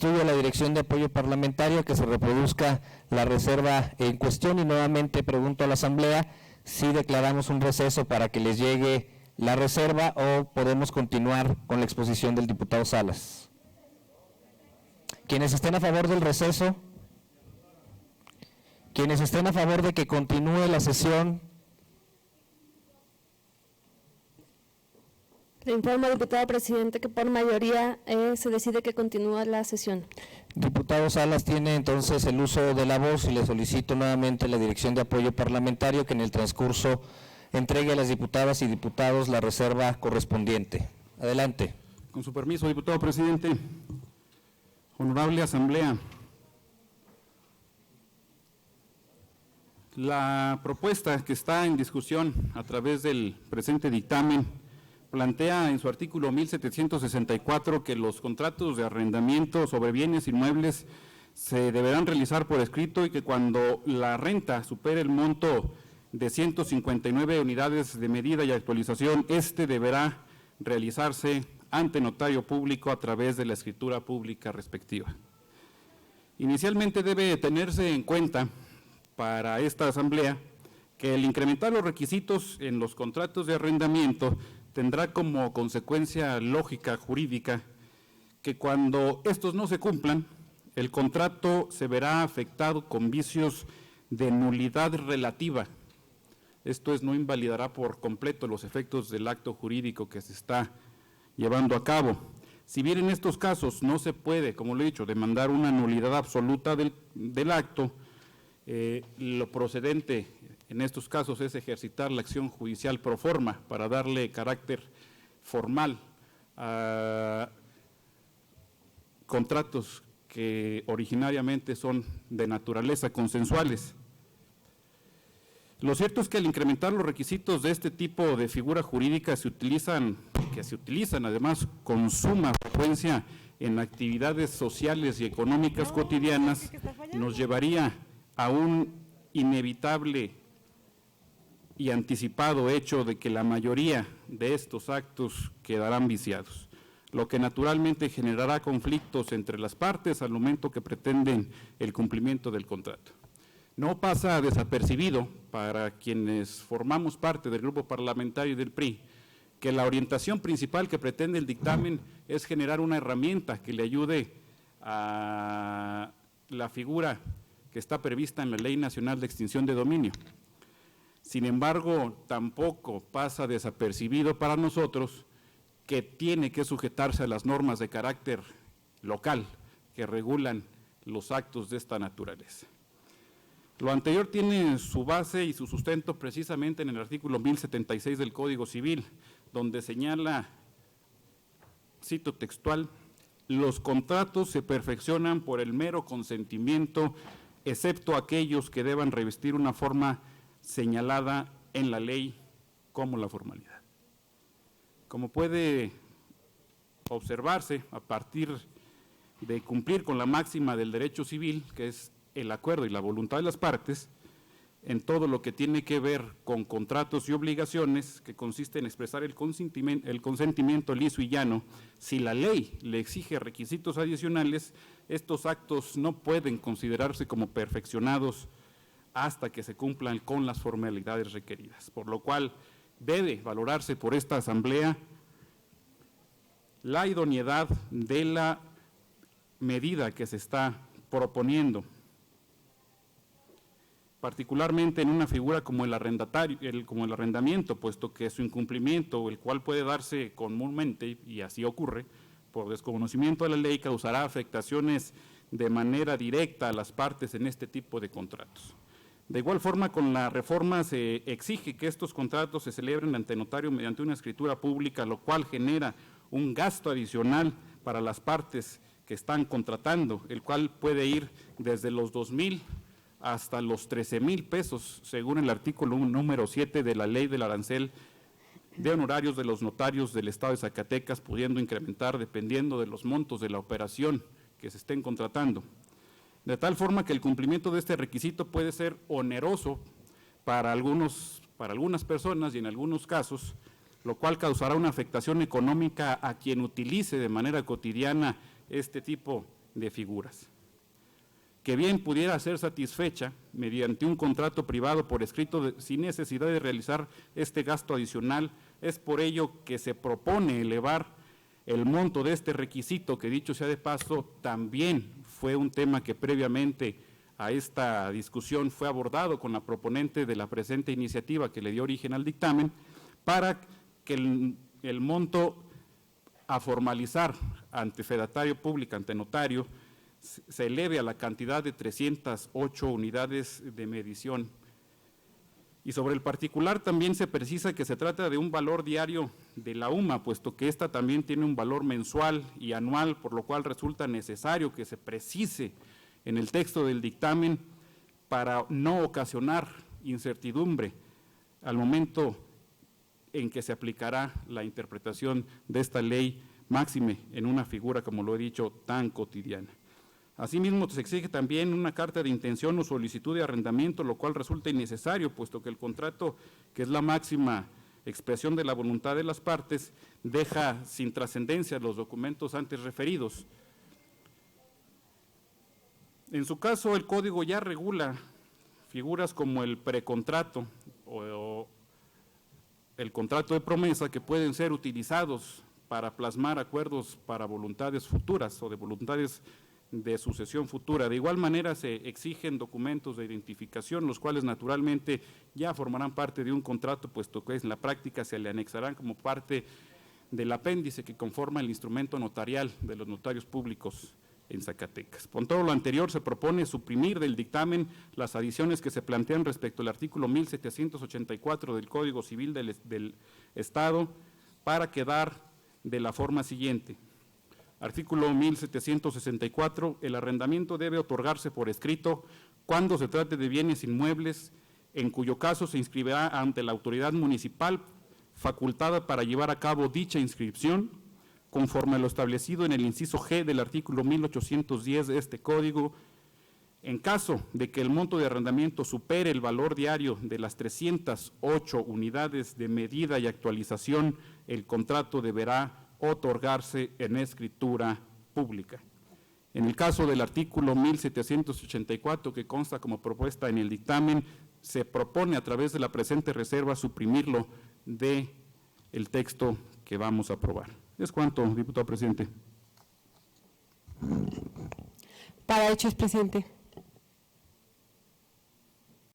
Instruye a la Dirección de Apoyo Parlamentario que se reproduzca la reserva en cuestión y nuevamente pregunto a la Asamblea si declaramos un receso para que les llegue la reserva o podemos continuar con la exposición del diputado Salas. Quienes estén a favor del receso, quienes estén a favor de que continúe la sesión. Le informo, diputado presidente, que por mayoría se decide que continúa la sesión. Diputado Salas tiene entonces el uso de la voz y le solicito nuevamente a la Dirección de Apoyo Parlamentario que en el transcurso entregue a las diputadas y diputados la reserva correspondiente. Adelante. Con su permiso, diputado presidente. Honorable Asamblea. La propuesta que está en discusión a través del presente dictamen plantea en su artículo 1764 que los contratos de arrendamiento sobre bienes inmuebles se deberán realizar por escrito y que cuando la renta supere el monto de 159 unidades de medida y actualización, deberá realizarse ante notario público a través de la escritura pública respectiva. Inicialmente debe tenerse en cuenta para esta Asamblea que el incrementar los requisitos en los contratos de arrendamiento tendrá como consecuencia lógica jurídica que cuando estos no se cumplan, el contrato se verá afectado con vicios de nulidad relativa. Esto es, no invalidará por completo los efectos del acto jurídico que se está llevando a cabo. Si bien en estos casos no se puede, como lo he dicho, demandar una nulidad absoluta del acto, lo procedente en estos casos es ejercitar la acción judicial pro forma para darle carácter formal a contratos que originariamente son de naturaleza consensuales. Lo cierto es que al incrementar los requisitos de este tipo de figura jurídica se utilizan además con suma frecuencia en actividades sociales y económicas cotidianas, nos llevaría a un inevitable y anticipado hecho de que la mayoría de estos actos quedarán viciados, lo que naturalmente generará conflictos entre las partes al momento que pretenden el cumplimiento del contrato. No pasa desapercibido para quienes formamos parte del grupo parlamentario del PRI que la orientación principal que pretende el dictamen es generar una herramienta que le ayude a la figura que está prevista en la Ley Nacional de Extinción de Dominio. Sin embargo, tampoco pasa desapercibido para nosotros que tiene que sujetarse a las normas de carácter local que regulan los actos de esta naturaleza. Lo anterior tiene su base y su sustento precisamente en el artículo 1076 del Código Civil, donde señala, cito textual, los contratos se perfeccionan por el mero consentimiento, excepto aquellos que deban revestir una forma señalada en la ley como la formalidad. Como puede observarse, a partir de cumplir con la máxima del derecho civil, que es el acuerdo y la voluntad de las partes, en todo lo que tiene que ver con contratos y obligaciones, que consiste en expresar el consentimiento liso y llano, si la ley le exige requisitos adicionales, estos actos no pueden considerarse como perfeccionados hasta que se cumplan con las formalidades requeridas, por lo cual debe valorarse por esta Asamblea la idoneidad de la medida que se está proponiendo, particularmente en una figura como el arrendamiento, puesto que su incumplimiento, el cual puede darse comúnmente, y así ocurre, por desconocimiento de la ley, causará afectaciones de manera directa a las partes en este tipo de contratos. De igual forma, con la reforma se exige que estos contratos se celebren ante notario mediante una escritura pública, lo cual genera un gasto adicional para las partes que están contratando, el cual puede ir desde los 2,000 hasta los 13,000 pesos, según el artículo número 7 de la Ley del Arancel de Honorarios de los Notarios del Estado de Zacatecas, pudiendo incrementar dependiendo de los montos de la operación que se estén contratando. De tal forma que el cumplimiento de este requisito puede ser oneroso para algunas personas y en algunos casos, lo cual causará una afectación económica a quien utilice de manera cotidiana este tipo de figuras, que bien pudiera ser satisfecha mediante un contrato privado por escrito sin necesidad de realizar este gasto adicional. Es por ello que se propone elevar el monto de este requisito, que dicho sea de paso, también fue un tema que previamente a esta discusión fue abordado con la proponente de la presente iniciativa que le dio origen al dictamen, para que el monto a formalizar ante fedatario público, ante notario, se eleve a la cantidad de 308 unidades de medición. Y sobre el particular también se precisa que se trata de un valor diario de la UMA, puesto que esta también tiene un valor mensual y anual, por lo cual resulta necesario que se precise en el texto del dictamen para no ocasionar incertidumbre al momento en que se aplicará la interpretación de esta ley, máxime en una figura, como lo he dicho, tan cotidiana. Asimismo, se exige también una carta de intención o solicitud de arrendamiento, lo cual resulta innecesario, puesto que el contrato, que es la máxima expresión de la voluntad de las partes, deja sin trascendencia los documentos antes referidos. En su caso, el Código ya regula figuras como el precontrato o el contrato de promesa, que pueden ser utilizados para plasmar acuerdos para voluntades futuras o de voluntades de sucesión futura. De igual manera se exigen documentos de identificación, los cuales naturalmente ya formarán parte de un contrato, puesto que en la práctica se le anexarán como parte del apéndice que conforma el instrumento notarial de los notarios públicos en Zacatecas. Con todo lo anterior, se propone suprimir del dictamen las adiciones que se plantean respecto al artículo 1784 del Código Civil del Estado, para quedar de la forma siguiente. Artículo 1764, el arrendamiento debe otorgarse por escrito cuando se trate de bienes inmuebles, en cuyo caso se inscribirá ante la autoridad municipal facultada para llevar a cabo dicha inscripción, conforme a lo establecido en el inciso G del artículo 1810 de este Código. En caso de que el monto de arrendamiento supere el valor diario de las 308 unidades de medida y actualización, el contrato deberá otorgarse en escritura pública. En el caso del artículo 1784, que consta como propuesta en el dictamen, se propone a través de la presente reserva suprimirlo del texto que vamos a aprobar. Es cuanto, diputado presidente. Para hechos, presidente.